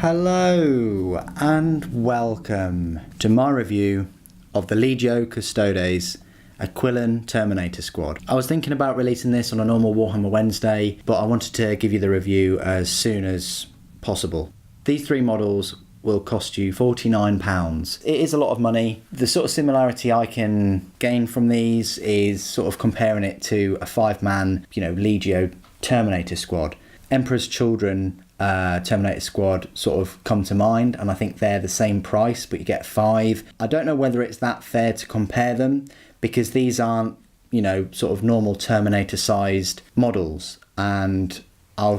Hello and welcome to my review of the Legio Custodes Aquilon Terminator Squad. I was thinking about releasing this on a normal Warhammer Wednesday, but I wanted to give you the review as soon as possible. These three models will cost you £49. It is a lot of money. The sort of similarity I can gain from these is sort of comparing it to a 5-man, Legio Terminator Squad. Emperor's Children Terminator Squad sort of come to mind, and I think they're the same price, but you get 5. I don't know whether it's that fair to compare them, because these aren't, sort of normal Terminator sized models, and I'll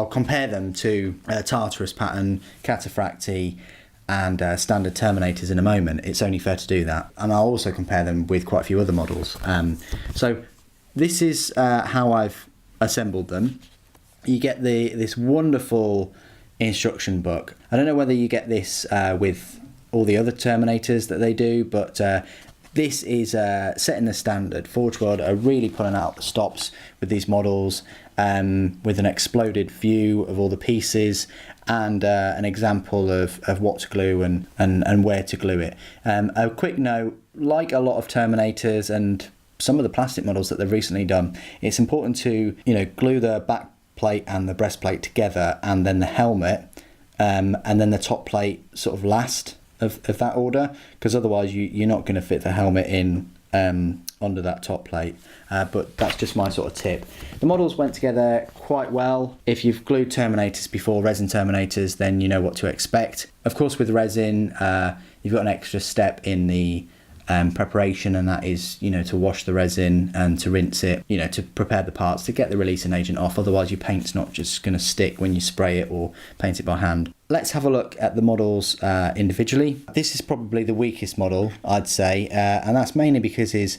compare them to Tartarus pattern, Cataphracti and standard Terminators in a moment. It's only fair to do that, and I'll also compare them with quite a few other models. So this is how I've assembled them. You get this wonderful instruction book. I don't know whether you get this with all the other Terminators that they do, but this is setting the standard. Forge World are really pulling out the stops with these models, with an exploded view of all the pieces and an example of what to glue and where to glue it. A quick note, like a lot of Terminators and some of the plastic models that they've recently done, it's important to glue the back plate and the breastplate together, and then the helmet, and then the top plate sort of last of that order, because otherwise you're not going to fit the helmet in under that top plate. But that's just my sort of tip. The models went together quite well. If you've glued Terminators before, resin Terminators, then you know what to expect. Of course, with resin, you've got an extra step in the preparation, and that is to wash the resin and to rinse it, to prepare the parts, to get the releasing agent off. Otherwise your paint's not just going to stick when you spray it or paint it by hand. Let's have a look at the models individually. This is probably the weakest model, I'd say, and that's mainly because his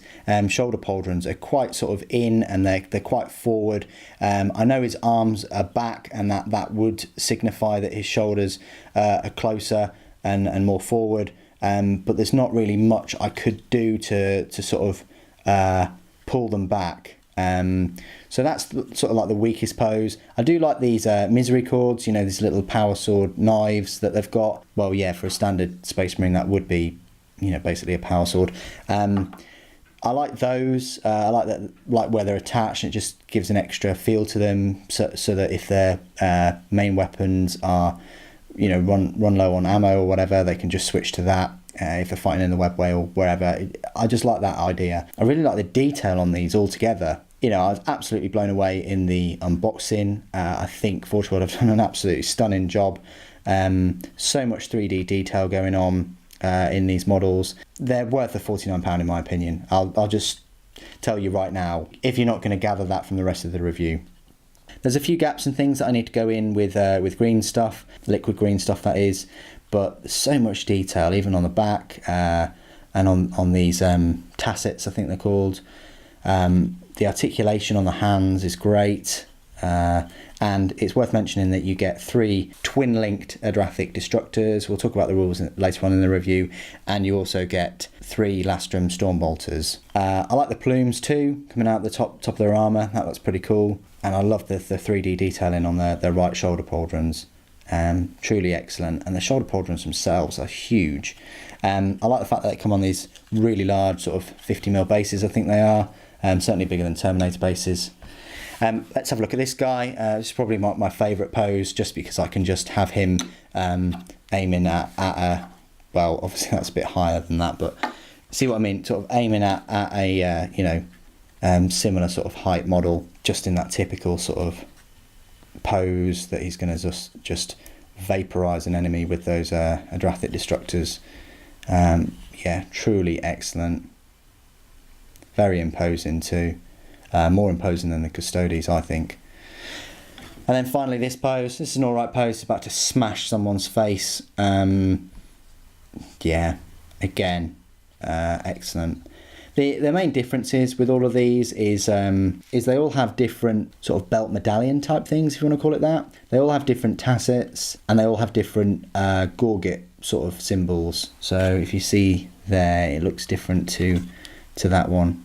shoulder pauldrons are quite sort of in, and they're quite forward. I know his arms are back, and that would signify that his shoulders are closer and more forward. But there's not really much I could do to sort of pull them back. So that's sort of like the weakest pose. I do like these misery cords, these little power sword knives that they've got. Well, yeah, for a standard Space Marine that would be, basically a power sword. I like those. I like that, like where they're attached. It just gives an extra feel to them, so that if their main weapons are run low on ammo or whatever, they can just switch to that if they're fighting in the webway or wherever. I just like that idea. I really like the detail on these altogether. I was absolutely blown away in the unboxing. I think Forge World have done an absolutely stunning job. So much 3D detail going on in these models. They're worth the £49 in my opinion. I'll just tell you right now, if you're not going to gather that from the rest of the review. There's a few gaps and things that I need to go in with green stuff, liquid green stuff that is, but so much detail, even on the back and on these tassets, I think they're called. The articulation on the hands is great, and it's worth mentioning that you get 3 twin-linked Adrathic Destructors. We'll talk about the rules later on in the review, and you also get 3 Lastrum Stormbolters. I like the plumes too, coming out the top of their armour. That looks pretty cool. And I love the 3D detailing on their right shoulder pauldrons. Truly excellent. And the shoulder pauldrons themselves are huge. I like the fact that they come on these really large sort of 50mm bases, I think they are. Certainly bigger than Terminator bases. Let's have a look at this guy. This is probably my favourite pose, just because I can just have him aiming at a... Well, obviously that's a bit higher than that, but see what I mean? Sort of aiming at a, similar sort of height model, just in that typical sort of pose that he's going to just vaporize an enemy with those Adrathic Destructors. Yeah, truly excellent. Very imposing too. More imposing than the Custodes, I think. And then finally this pose. This is an alright pose. It's about to smash someone's face. Yeah, again, excellent. The main differences with all of these is they all have different sort of belt medallion type things, if you want to call it that. They all have different tassets, and they all have different gorget sort of symbols. So if you see there, it looks different to that one.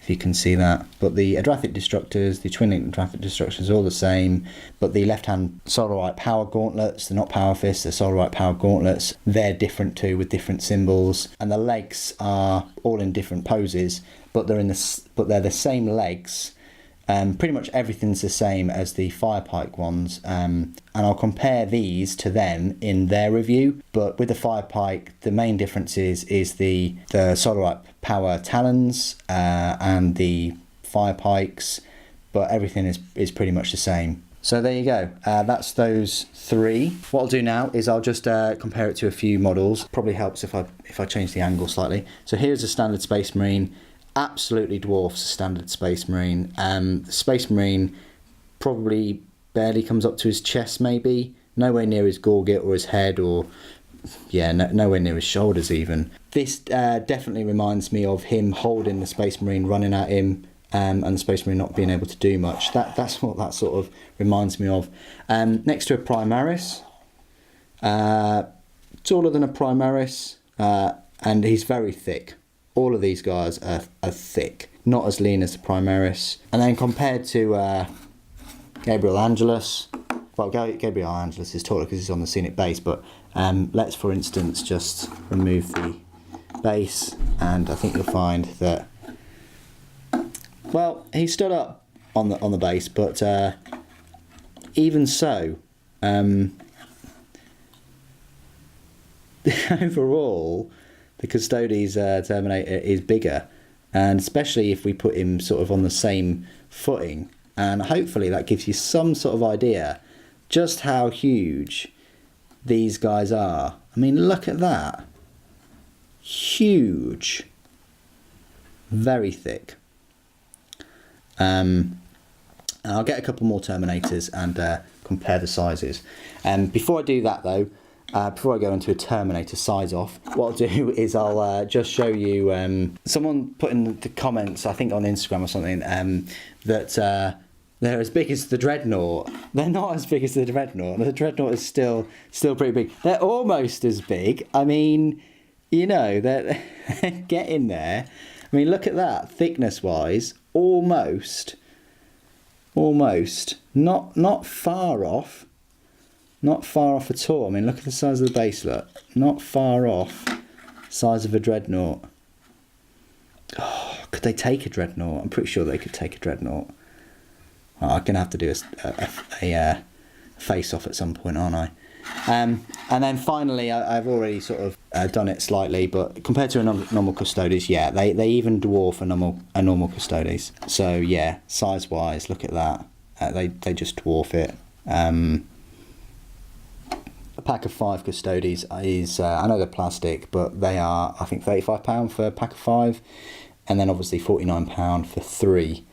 if you can see that. But the Adrathic Destructors, the twin-link Adrathic Destructors are all the same, but the left-hand Solarite Power Gauntlets, they're not Power Fists, they're Solarite Power Gauntlets, they're different too, with different symbols, and the legs are all in different poses, but they're the same legs. Pretty much everything's the same as the Firepike ones, and I'll compare these to them in their review. But with the Firepike, the main difference is the Solarite Power Talons and the Firepikes, but everything is pretty much the same. So there you go, that's those three. What I'll do now is I'll just compare it to a few models. Probably helps if I change the angle slightly. So here's a standard Space Marine. Absolutely dwarfs a standard Space Marine. The Space Marine probably barely comes up to his chest, maybe. Nowhere near his gorget or his head, or yeah, nowhere near his shoulders even. This definitely reminds me of him holding the Space Marine, running at him, and the Space Marine not being able to do much. That's what that sort of reminds me of. Next to a Primaris, taller than a Primaris, and he's very thick. All of these guys are thick, not as lean as the Primaris. And then compared to Gabriel Angelus, well, Gabriel Angelus is taller because he's on the scenic base, but let's, for instance, just remove the base, and I think you'll find that, well, he stood up on the base, but even so, overall, the Custodes Terminator is bigger, and especially if we put him sort of on the same footing, and hopefully that gives you some sort of idea just how huge these guys are. I mean, look at that. Huge. Very thick. And I'll get a couple more Terminators and compare the sizes. Before I do that though, before I go into a Terminator size off, what I'll do is I'll just show you, someone put in the comments, I think on Instagram or something, that they're as big as the Dreadnought. They're not as big as the Dreadnought. The Dreadnought is still pretty big. They're almost as big. I mean, you know, they're getting there. I mean, look at that, thickness-wise, almost. Not far off. Not far off at all. I mean, look at the size of the base, look. Not far off size of a Dreadnought. Oh, could they take a Dreadnought? I'm pretty sure they could take a Dreadnought. Oh, I'm going to have to do a face-off at some point, aren't I? And then finally, I've already sort of done it slightly, but compared to a normal Custodes, yeah, they even dwarf a normal Custodes. So yeah, size-wise, look at that. They just dwarf it. A pack of 5 Custodes is, I know they're plastic, but they are, I think, £35 for a pack of 5, and then obviously £49 for 3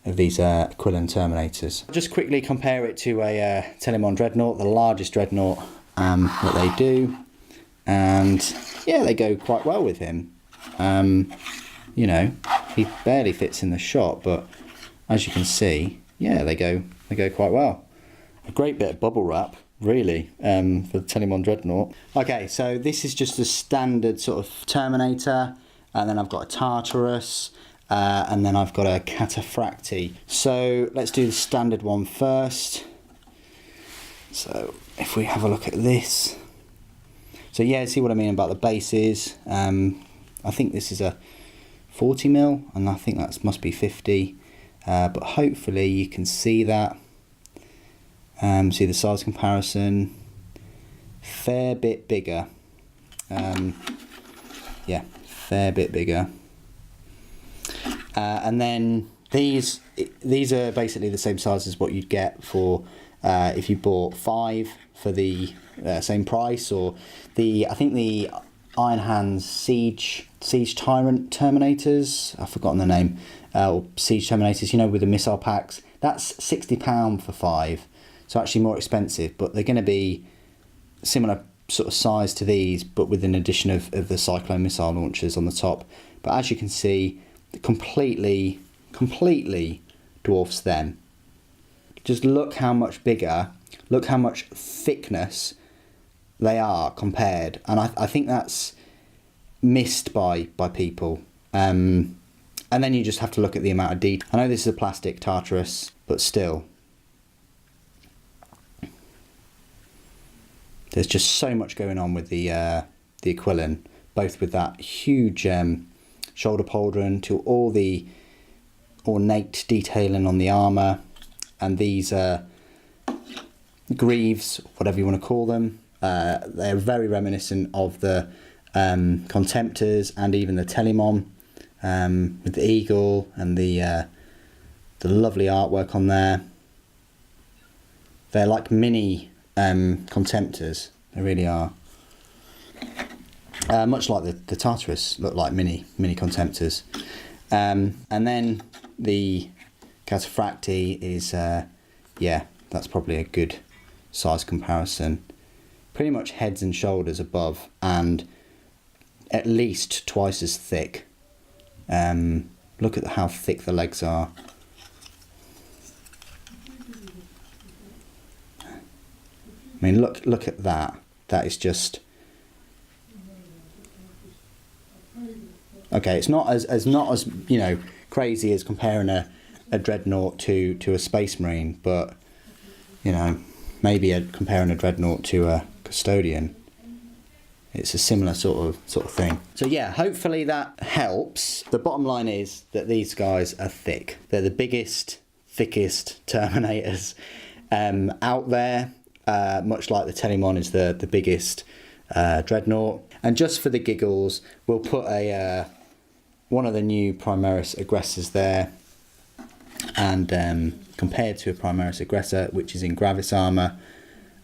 of these Aquilon Terminators. I'll just quickly compare it to a Telemon Dreadnought, the largest Dreadnought that they do, and yeah, they go quite well with him. You know, he barely fits in the shot, but as you can see, yeah, they go quite well. A great bit of bubble wrap, really, for the Telemon Dreadnought. Okay, so this is just a standard sort of Terminator, and then I've got a Tartarus, and then I've got a Cataphracti. So let's do the standard one first. So if we have a look at this, so yeah, see what I mean about the bases. I think this is a 40mm, and I think that must be 50, but hopefully you can see that. See the size comparison, fair bit bigger. Yeah, fair bit bigger. And then these are basically the same size as what you'd get for if you bought 5 for the same price, or I think the Iron Hands Siege Tyrant Terminators, I've forgotten the name, or Siege Terminators, you know, with the missile packs. That's £60 for 5. So actually more expensive, but they're going to be similar sort of size to these, but with an addition of the Cyclone missile launchers on the top. But as you can see, completely dwarfs them. Just look how much bigger, look how much thickness they are compared, and I think that's missed by people. And then you just have to look at the amount of detail. I know this is a plastic Tartarus, but still. There's just so much going on with the Aquilon, both with that huge shoulder pauldron to all the ornate detailing on the armour, and these greaves, whatever you want to call them. They're very reminiscent of the Contemptors and even the Telemon, with the eagle and the lovely artwork on there. They're like mini Contemptors, they really are. Much like the Tartarus look like mini Contemptors. And then the Cataphracti is, yeah, that's probably a good size comparison. Pretty much heads and shoulders above, and at least twice as thick. Look at how thick the legs are. I mean, look at that. That is just... Okay, it's not as you know, crazy as comparing a dreadnought to a Space Marine, but you know, maybe comparing a dreadnought to a custodian. It's a similar sort of thing. So yeah, hopefully that helps. The bottom line is that these guys are thick. They're the biggest, thickest Terminators out there. Much like the Telemon is the biggest dreadnought. And just for the giggles, we'll put one of the new Primaris Aggressors there, and compared to a Primaris Aggressor, which is in Gravis armour,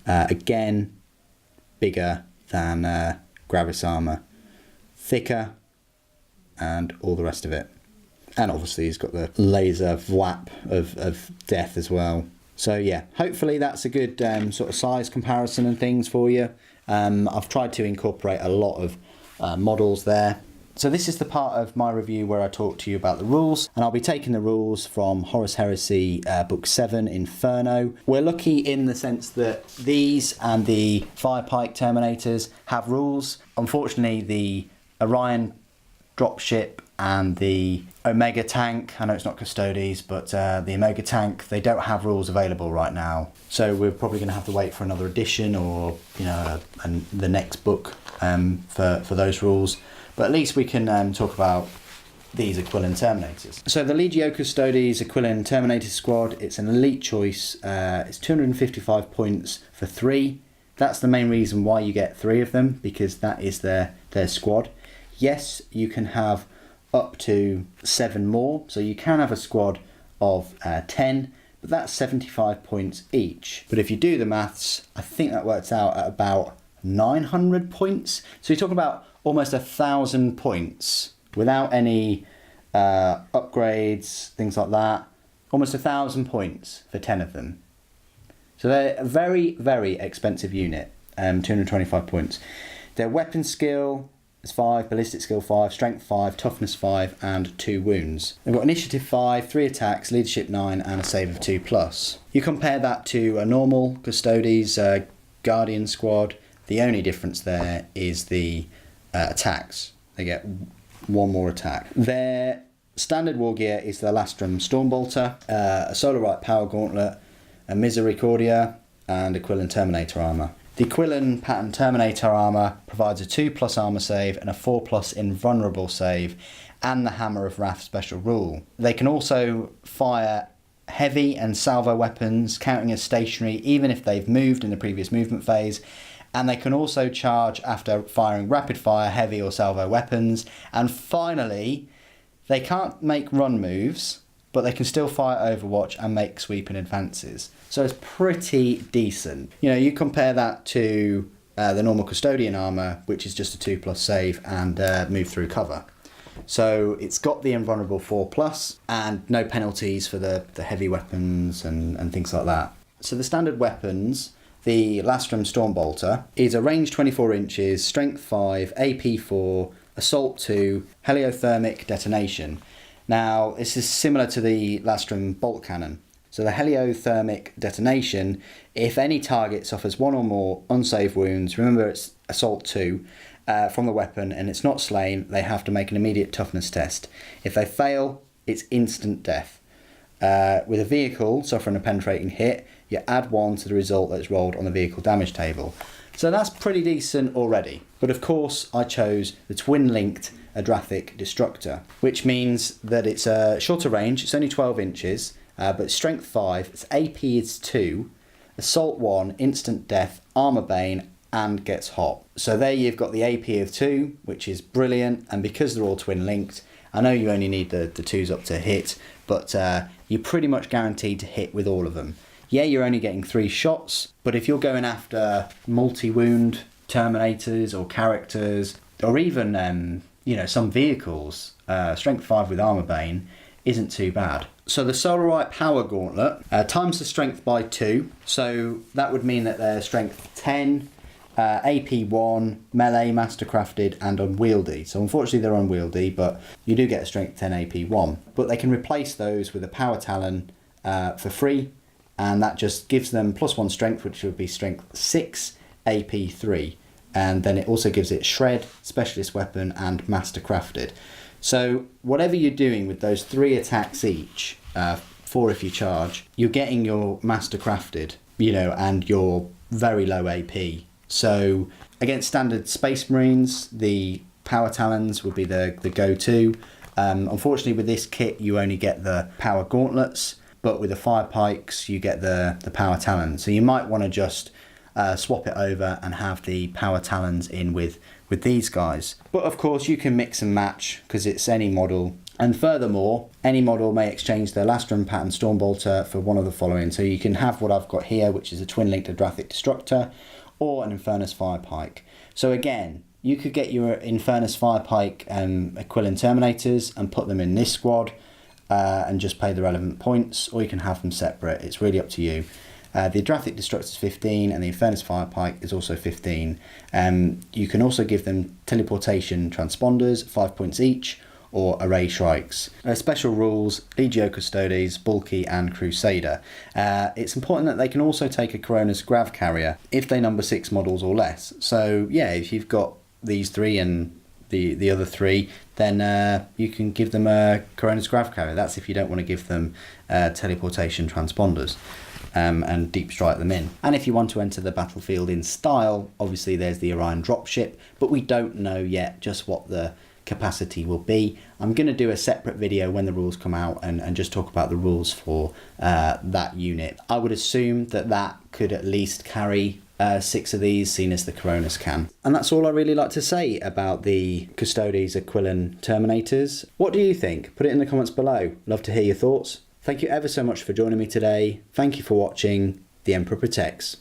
again, bigger than Gravis armour, thicker, and all the rest of it. And obviously he's got the laser VWAP of death as well. So yeah, hopefully that's a good sort of size comparison and things for you. I've tried to incorporate a lot of models there. So this is the part of my review where I talk to you about the rules, and I'll be taking the rules from Horus Heresy Book 7, Inferno. We're lucky in the sense that these and the Firepike Terminators have rules. Unfortunately, the Orion dropship and the Omega tank, I know it's not Custodes, but the Omega tank, they don't have rules available right now. So we're probably going to have to wait for another edition, or you know, the next book for those rules. But at least we can talk about these Aquilon Terminators. So the Legio Custodes Aquilon Terminator squad, it's an elite choice. It's 255 points for 3. That's the main reason why you get 3 of them, because that is their squad. Yes, you can have up to 7 more, so you can have a squad of 10, but that's 75 points each. But if you do the maths, I think that works out at about 900 points. So you're talking about almost 1,000 points without any upgrades, things like that. Almost 1,000 points for 10 of them. So they're a very, very expensive unit, 225 points. Their weapon skill is 5, ballistic skill 5, strength 5, toughness 5, and 2 wounds. They've got initiative 5, 3 attacks, leadership 9, and a save of 2+. You compare that to a normal Custodes Guardian squad. The only difference there is the attacks. They get 1 more attack. Their standard wargear is the Lastrum Stormbolter, a Solarite Power Gauntlet, a Misericordia, and Aquilon Terminator armour. The Aquilon Pattern Terminator armour provides a 2+ armour save and a 4+ invulnerable save, and the Hammer of Wrath special rule. They can also fire heavy and salvo weapons, counting as stationary even if they've moved in the previous movement phase, and they can also charge after firing rapid fire, heavy or salvo weapons. And finally, they can't make run moves, but they can still fire Overwatch and make sweeping advances. So it's pretty decent. You know, you compare that to the normal Custodian armour, which is just a 2+ save and move through cover. So it's got the invulnerable 4+, and no penalties for the heavy weapons and things like that. So the standard weapons, the Lastrum Stormbolter is a range 24 inches, strength 5, AP 4, assault 2, heliothermic detonation. Now, this is similar to the Lastrum Bolt Cannon. So the heliothermic detonation, if any target suffers 1 or more unsaved wounds, remember it's assault 2, from the weapon and it's not slain, they have to make an immediate toughness test. If they fail, it's instant death. With a vehicle suffering a penetrating hit, you add 1 to the result that's rolled on the vehicle damage table. So that's pretty decent already. But of course, I chose the twin-linked Adrathic Destructor, which means that it's a shorter range. It's only 12 inches, but strength 5. Its AP is 2, assault 1, instant death, armor bane, and gets hot. So there you've got the AP of 2, which is brilliant. And because they're all twin-linked, I know you only need the 2s up to hit, but you're pretty much guaranteed to hit with all of them. Yeah, you're only getting 3 shots, but if you're going after multi-wound Terminators or characters, or even some vehicles, strength 5 with armor bane isn't too bad. So the Solarite Power Gauntlet times the strength by 2, so that would mean that they're strength 10, AP 1, melee, mastercrafted, and unwieldy. So unfortunately they're unwieldy, but you do get a strength 10 AP 1. But they can replace those with a Power Talon for free, and that just gives them +1 strength, which would be strength 6, AP 3. And then it also gives it Shred, Specialist Weapon, and Mastercrafted. So whatever you're doing with those 3 attacks each, 4 if you charge, you're getting your Mastercrafted, and your very low AP. So against standard Space Marines, the Power Talons would be the go-to. Unfortunately, with this kit, you only get the Power Gauntlets, but with the Fire Pikes, you get the Power Talons. So you might want to just swap it over and have the Power Talons in with these guys. But of course, you can mix and match because it's any model. And furthermore, any model may exchange their Lastrum Pattern Stormbolter for one of the following. So you can have what I've got here, which is a twin-linked Adrathic Destructor, or an Infernus Firepike. So again, you could get your Infernus Firepike Aquilon Terminators and put them in this squad and just pay the relevant points, or you can have them separate. It's really up to you. The Adrathic Destructor is 15 and the Infernus Firepike is also 15. You can also give them Teleportation Transponders, 5 points each, or Array Shrikes. Special rules, Legio Custodes, Bulky and Crusader. It's important that they can also take a Coronis Grav Carrier if they number 6 models or less. So yeah, if you've got these 3 and the other 3, then you can give them a Coronis Grav Carrier. That's if you don't want to give them Teleportation Transponders. And deep strike them in. And if you want to enter the battlefield in style, obviously there's the Orion dropship, but we don't know yet just what the capacity will be. I'm going to do a separate video when the rules come out and just talk about the rules for that unit. I would assume that could at least carry 6 of these, seen as the Coronis can. And that's all I really like to say about the Custodes Aquilon Terminators. What do you think? Put it in the comments below. Love to hear your thoughts. Thank you ever so much for joining me today. Thank you for watching. The Emperor Protects.